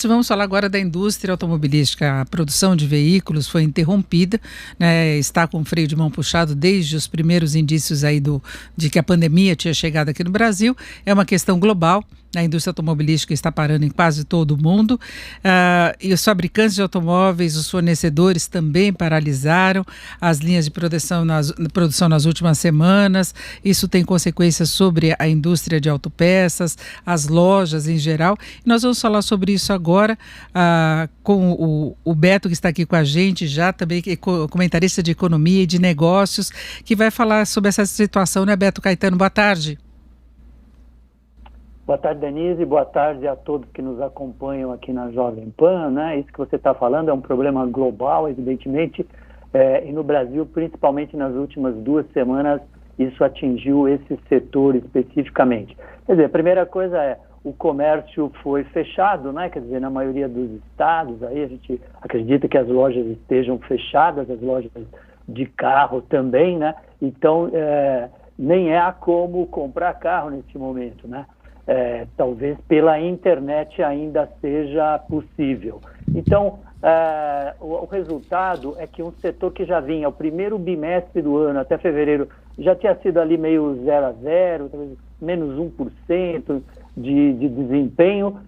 Beto, vamos falar agora da indústria automobilística. A produção de veículos foi interrompida, né, está com freio de mão puxado desde os primeiros indícios aí de que a pandemia tinha chegado aqui no Brasil. É uma questão global. A indústria automobilística está parando em quase todo o mundo, e os fabricantes de automóveis, os fornecedores também paralisaram as linhas de produção nas últimas semanas. Isso tem consequências sobre a indústria de autopeças, as lojas em geral. E nós vamos falar sobre isso agora com o Beto, que está aqui com a gente, já também comentarista de economia e de negócios, que vai falar sobre essa situação, né, Beto Caetano? Boa tarde. Boa tarde, Denise. Boa tarde a todos que nos acompanham aqui na Jovem Pan, né? Isso que você está falando é um problema global, evidentemente, e no Brasil, principalmente nas últimas 2 semanas, isso atingiu esse setor especificamente. Quer dizer, a primeira coisa é, o comércio foi fechado, né? Quer dizer, na maioria dos estados, aí a gente acredita que as lojas estejam fechadas, as lojas de carro também, né? Então, nem há como comprar carro nesse momento, né? Talvez pela internet ainda seja possível. Então, o resultado é que um setor que já vinha, o primeiro bimestre do ano, até fevereiro, já tinha sido ali meio 0 a 0, talvez menos 1% de desempenho.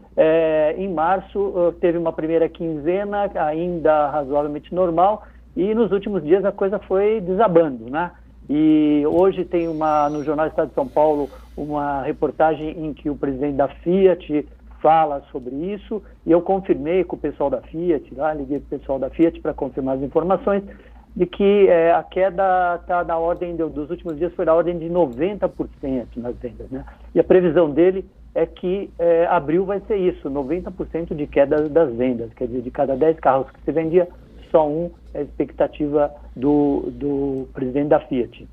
Em março, teve uma primeira quinzena ainda razoavelmente normal, e nos últimos dias a coisa foi desabando, né? E hoje tem no Jornal Estado de São Paulo uma reportagem em que o presidente da Fiat fala sobre isso, e eu confirmei com o pessoal da Fiat, liguei para o pessoal da Fiat para confirmar as informações, de que a queda está na ordem, dos últimos dias foi da ordem de 90% nas vendas, né? E a previsão dele é que abril vai ser isso, 90% de queda das vendas, quer dizer, de cada 10 carros que se vendia, só um é a expectativa do presidente da Fiat.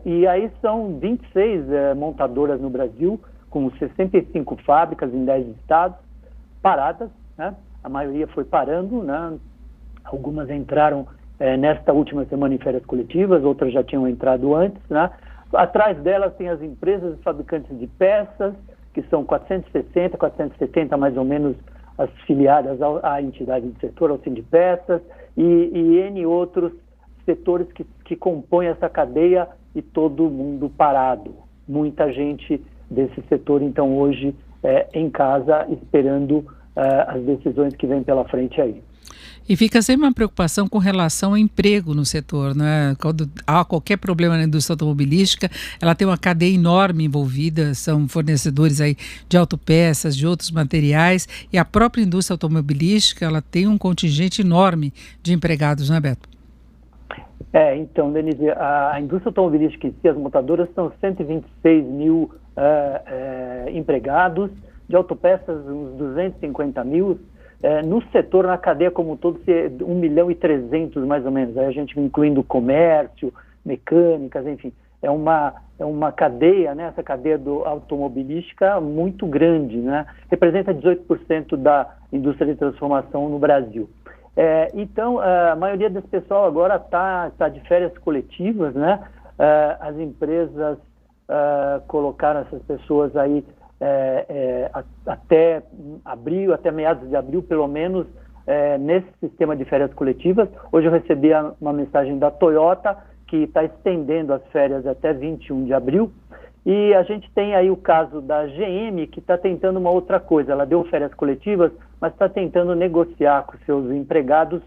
E aí são 26 montadoras no Brasil, com 65 fábricas em 10 estados, paradas, né? A maioria foi parando, né? Algumas entraram nesta última semana em férias coletivas, outras já tinham entrado antes, né? Atrás delas tem as empresas fabricantes de peças, que são 460, 470 mais ou menos, as filiadas à entidade do setor, ao Sindipeças, e N outros setores que compõem essa cadeia, e todo mundo parado. Muita gente desse setor, então, hoje em casa, esperando as decisões que vêm pela frente aí. E fica sempre uma preocupação com relação ao emprego no setor, né? Quando há qualquer problema na indústria automobilística, ela tem uma cadeia enorme envolvida, são fornecedores aí de autopeças, de outros materiais, e a própria indústria automobilística, ela tem um contingente enorme de empregados, não é, Beto? Então, Denise, a indústria automobilística em si, as montadoras, são 126 mil empregados, de autopeças uns 250 mil, no setor, na cadeia como um todo, 1 milhão e 300 mais ou menos, aí a gente incluindo comércio, mecânicas, enfim, é uma cadeia, né, essa cadeia automobilística muito grande, né, representa 18% da indústria de transformação no Brasil. Então, a maioria desse pessoal agora está de férias coletivas, né? As empresas colocaram essas pessoas aí até abril, até meados de abril, pelo menos, nesse sistema de férias coletivas. Hoje eu recebi uma mensagem da Toyota, que está estendendo as férias até 21 de abril. E a gente tem aí o caso da GM, que está tentando uma outra coisa. Ela deu férias coletivas, mas está tentando negociar com seus empregados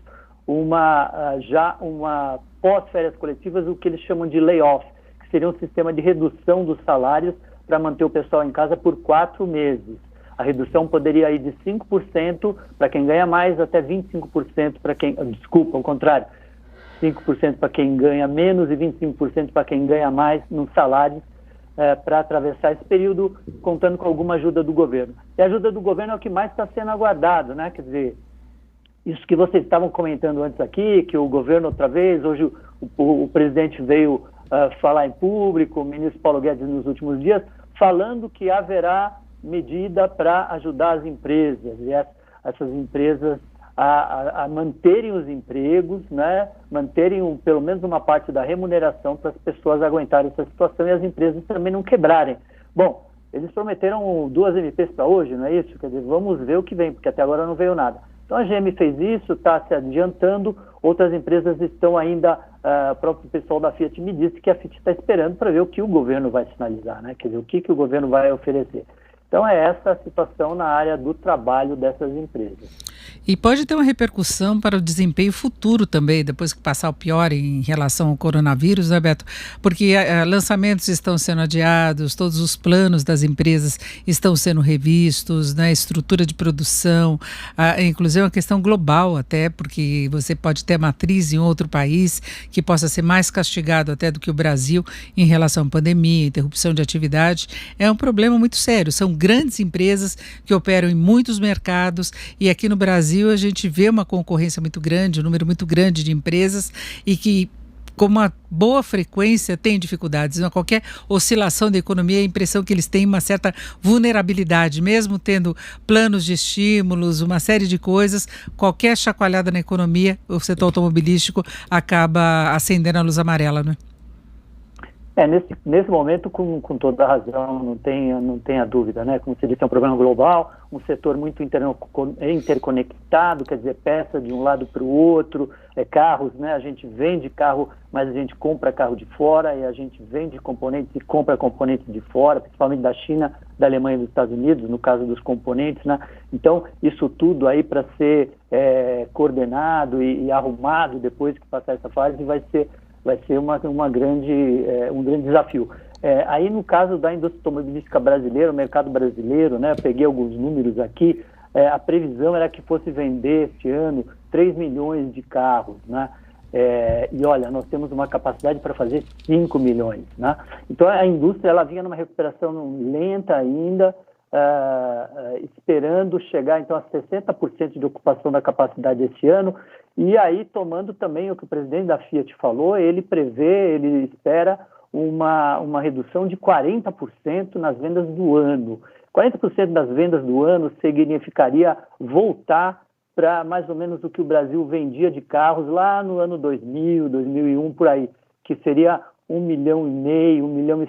já uma pós-férias coletivas, o que eles chamam de layoff, que seria um sistema de redução dos salários para manter o pessoal em casa por 4 meses. A redução poderia ir de 5% para quem ganha mais, até 25% para quem... Desculpa, ao contrário. 5% para quem ganha menos e 25% para quem ganha mais nos salários, para atravessar esse período, contando com alguma ajuda do governo. E a ajuda do governo é o que mais está sendo aguardado, né? Quer dizer, isso que vocês estavam comentando antes aqui, que o governo outra vez, hoje o presidente veio falar em público, o ministro Paulo Guedes nos últimos dias, falando que haverá medida para ajudar as empresas, e essas empresas a manterem os empregos, né? Manterem pelo menos uma parte da remuneração para as pessoas aguentarem essa situação e as empresas também não quebrarem. Bom, eles prometeram 2 MPs para hoje, não é isso? Quer dizer, vamos ver o que vem, porque até agora não veio nada. Então a GM fez isso, está se adiantando, outras empresas estão ainda, o próprio pessoal da Fiat me disse que a Fiat está esperando para ver o que o governo vai sinalizar, né? Quer dizer, o que o governo vai oferecer. Então é essa a situação na área do trabalho dessas empresas. E pode ter uma repercussão para o desempenho futuro também, depois que passar o pior em relação ao coronavírus, né, Beto? Porque lançamentos estão sendo adiados, todos os planos das empresas estão sendo revistos, né, estrutura de produção, inclusive uma questão global até, porque você pode ter matriz em outro país que possa ser mais castigado até do que o Brasil em relação à pandemia, interrupção de atividade. É um problema muito sério, são grandes empresas que operam em muitos mercados e aqui no Brasil a gente vê uma concorrência muito grande, um número muito grande de empresas e que com uma boa frequência tem dificuldades. Qualquer oscilação da economia, a impressão que eles têm uma certa vulnerabilidade, mesmo tendo planos de estímulos, uma série de coisas, qualquer chacoalhada na economia, o setor automobilístico acaba acendendo a luz amarela, não é? Nesse momento, com toda a razão, não tenha dúvida, né? Como você disse, é um problema global, um setor muito interconectado, quer dizer, peça de um lado para o outro, carros, né? A gente vende carro, mas a gente compra carro de fora, e a gente vende componentes e compra componentes de fora, principalmente da China, da Alemanha e dos Estados Unidos, no caso dos componentes, né? Então, isso tudo aí para ser coordenado e arrumado depois que passar essa fase vai ser um grande desafio. Aí no caso da indústria automobilística brasileira, o mercado brasileiro, né, eu peguei alguns números aqui, a previsão era que fosse vender este ano 3 milhões de carros, né? E olha, nós temos uma capacidade para fazer 5 milhões, né? Então a indústria ela vinha numa recuperação lenta ainda, esperando chegar então a 60% de ocupação da capacidade esse ano, e aí tomando também o que o presidente da Fiat falou, ele espera uma redução de 40% nas vendas do ano. 40% das vendas do ano significaria voltar para mais ou menos o que o Brasil vendia de carros lá no ano 2000, 2001, por aí, que seria 1,5 milhão, 1,6 milhão.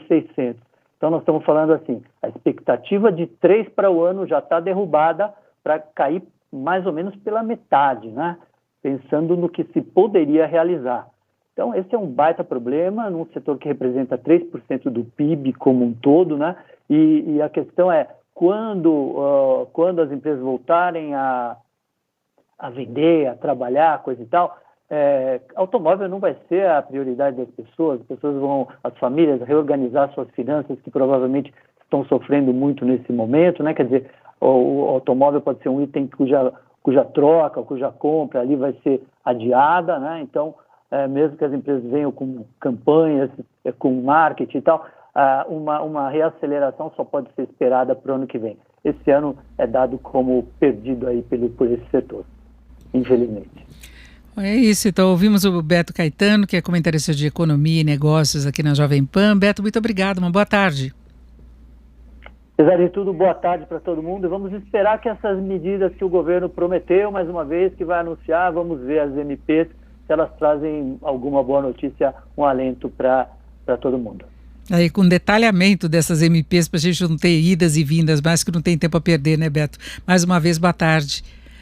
Então nós estamos falando assim, a expectativa de 3 para o ano já está derrubada para cair mais ou menos pela metade, né? Pensando no que se poderia realizar. Então esse é um baita problema num setor que representa 3% do PIB como um todo, né? E a questão é, quando as empresas voltarem a vender, a trabalhar, coisa e tal, automóvel não vai ser a prioridade das pessoas, as pessoas vão, as famílias, reorganizar suas finanças, que provavelmente estão sofrendo muito nesse momento, né? Quer dizer, o automóvel pode ser um item cuja troca, cuja compra ali vai ser adiada, né? Então, mesmo que as empresas venham com campanhas, com marketing e tal, uma reaceleração só pode ser esperada para o ano que vem. Esse ano é dado como perdido aí por esse setor, infelizmente. É isso, então ouvimos o Beto Caetano, que é comentarista de economia e negócios aqui na Jovem Pan. Beto, muito obrigado, uma boa tarde. Apesar de tudo, boa tarde para todo mundo. Vamos esperar que essas medidas que o governo prometeu, mais uma vez, que vai anunciar, vamos ver as MPs, se elas trazem alguma boa notícia, um alento para todo mundo. Aí, com detalhamento dessas MPs, para a gente não ter idas e vindas, mas que não tem tempo a perder, né, Beto? Mais uma vez, boa tarde.